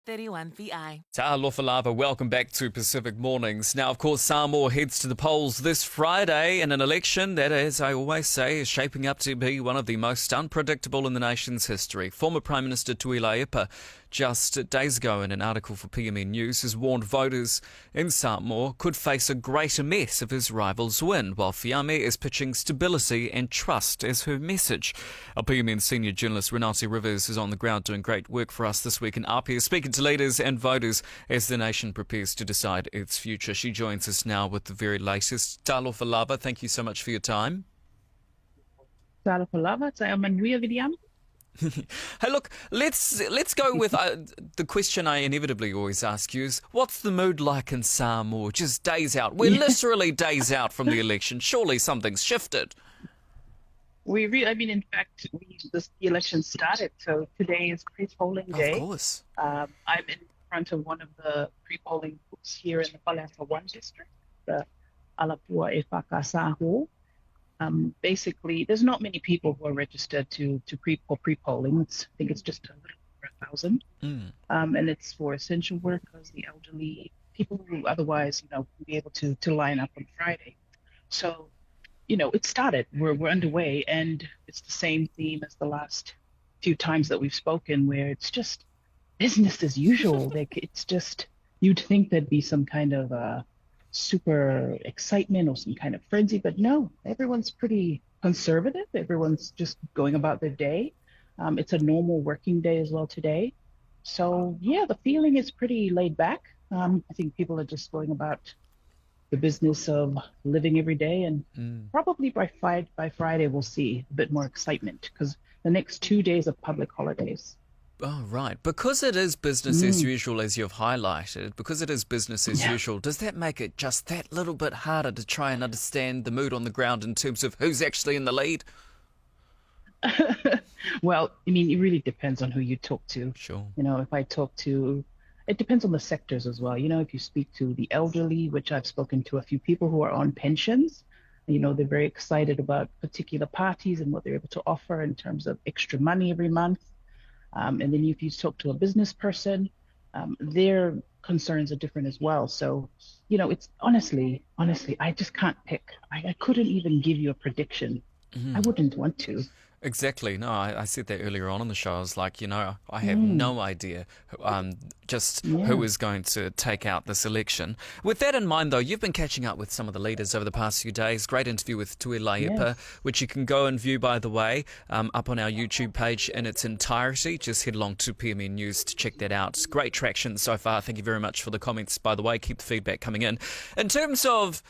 31 VI. Alofa, welcome back to Pacific Mornings. Now, of course, Samoa heads to the polls this Friday in an election that, as I always say, is shaping up to be one of the most unpredictable in the nation's history. Former Prime Minister Tuilaʻepa, just days ago in an article for Fiamē News, has warned voters in Samoa could face a greater mess if his rivals win, while Fiamē is pitching stability and trust as her message. Apia senior journalist Renate is on the ground doing great work for us this week in Apia, speaking to leaders and voters as the nation prepares to decide its future. She joins us now with the very latest. Talofa lava, thank you so much for your time. Talofa lava, taʻia manuia William. Hey, look, let's go with the question I inevitably always ask you is, what's the mood like in Samoa? Just days out. We're literally days out from the election. Surely something's shifted. In fact, the election started, so today is pre-polling day. Of course. I'm in front of one of the pre-polling booths here in the Malielegaoi 1 district, the Alapua e Whakasāho. Basically, there's not many people who are registered to pre-polling. I think it's just a little over 1,000. And it's for essential workers, the elderly, people who otherwise, would be able to line up on Friday. So, it started. We're underway, and it's the same theme as the last few times that we've spoken, where it's just business as usual. Like, it's just, you'd think there'd be some kind of super excitement or some kind of frenzy, but no, everyone's pretty conservative. Everyone's just going about their day. It's a normal working day as well today. So yeah, the feeling is pretty laid back. I think people are just going about the business of living every day, and probably by Friday we'll see a bit more excitement, because the next 2 days are public holidays. Oh, right. Because it is business as usual, as you've highlighted, because it is business as usual, does that make it just that little bit harder to try and understand the mood on the ground in terms of who's actually in the lead? Well, it really depends on who you talk to. Sure. If I talk to, it depends on the sectors as well. If you speak to the elderly, which I've spoken to a few people who are on pensions, they're very excited about particular parties and what they're able to offer in terms of extra money every month. And then if you talk to a business person, their concerns are different as well. So, it's honestly, I just can't pick. I couldn't even give you a prediction. I wouldn't want to. Exactly. No, I said that earlier on in the show. I was like, I have no idea who is going to take out this election. With that in mind, though, you've been catching up with some of the leaders over the past few days. Great interview with Tuilaʻepa, which you can go and view, by the way, up on our YouTube page in its entirety. Just head along to Fiamē News to check that out. Great traction so far. Thank you very much for the comments, by the way. Keep the feedback coming in. In terms of,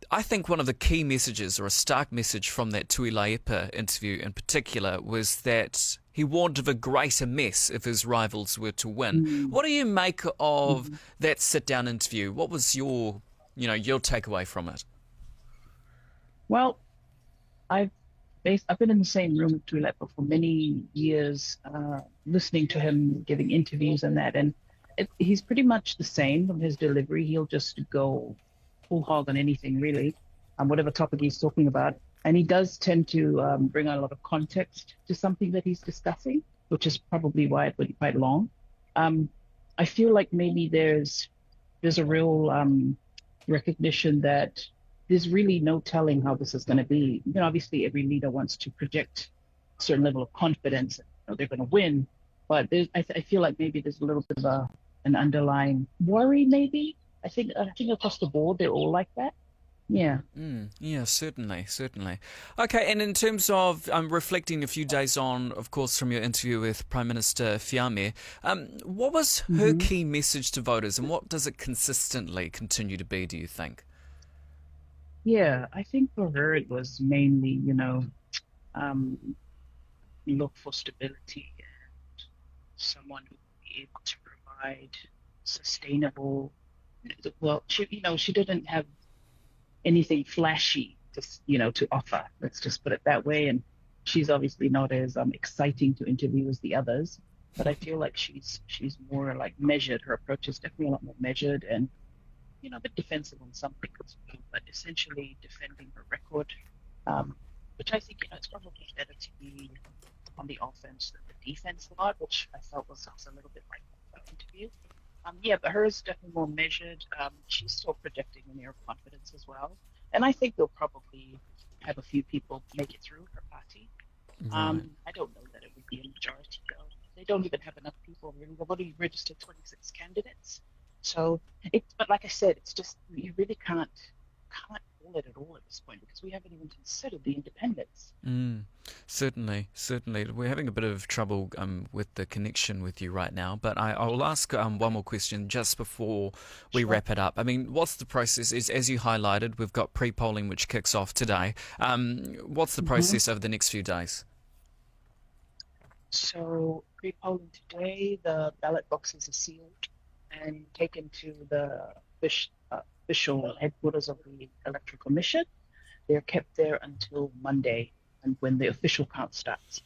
I think one of the key messages, or a stark message from that Tuilaʻepa interview in particular, was that he warned of a greater mess if his rivals were to win. What do you make of that sit-down interview? What was your takeaway from it? Well, I've been in the same room with Tuilaʻepa for many years, listening to him giving interviews and that, and he's pretty much the same from his delivery. He'll just go full hog on anything, really, whatever topic he's talking about. And he does tend to bring a lot of context to something that he's discussing, which is probably why it went quite long. I feel like maybe there's a real recognition that there's really no telling how this is going to be. Obviously, every leader wants to project a certain level of confidence. They're going to win. But I feel like maybe there's a little bit of an underlying worry, maybe. I think across the board, they're all like that. Yeah. Yeah, certainly. Okay, and in terms of reflecting a few days on, of course, from your interview with Prime Minister Fiamē, what was her key message to voters, and what does it consistently continue to be, do you think? Yeah, I think for her it was mainly, look for stability and someone who would be able to provide sustainable. Well, she didn't have anything flashy to offer. Let's just put it that way. And she's obviously not as exciting to interview as the others, but I feel like she's more like measured. Her approach is definitely a lot more measured and a bit defensive on some things, but essentially defending her record, which I think it's probably better to be on the offense than the defense a lot, which I felt was a little bit like Yeah, but hers is definitely more measured. She's still projecting an air of confidence as well. And I think they'll probably have a few people make it through her party. Right. I don't know that it would be a majority, though. They don't even have enough people, really. They've only registered 26 candidates. So, but like I said, it's just, you really can't call it at all at this point because we haven't even considered the independents. Certainly. We're having a bit of trouble with the connection with you right now, but I'll ask one more question just before we wrap it up. I mean, what's the process? As you highlighted, we've got pre-polling which kicks off today. What's the process over the next few days? So, pre-polling today, the ballot boxes are sealed and taken to the official headquarters of the Electoral Commission. They're kept there until Monday, and when the official count starts.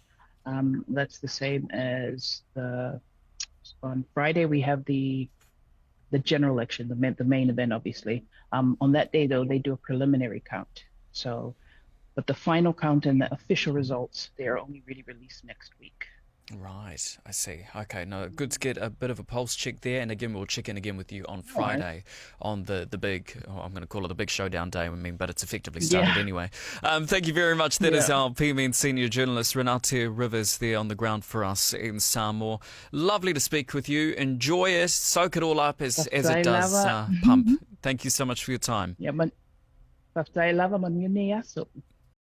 That's the same as on Friday we have the general election, the main event, obviously. On that day, though, they do a preliminary count. So, but the final count and the official results, they are only really released next week. Right, I see. Okay, no, good to get a bit of a pulse check there. And again, we'll check in again with you on Friday on the big, I'm going to call it a big showdown day, I mean, but it's effectively started anyway. Thank you very much. That is our Fiamē senior journalist, Renate Rivers, there on the ground for us in Samoa. Lovely to speak with you. Enjoy it, soak it all up as it does pump. Thank you so much for your time. Yeah,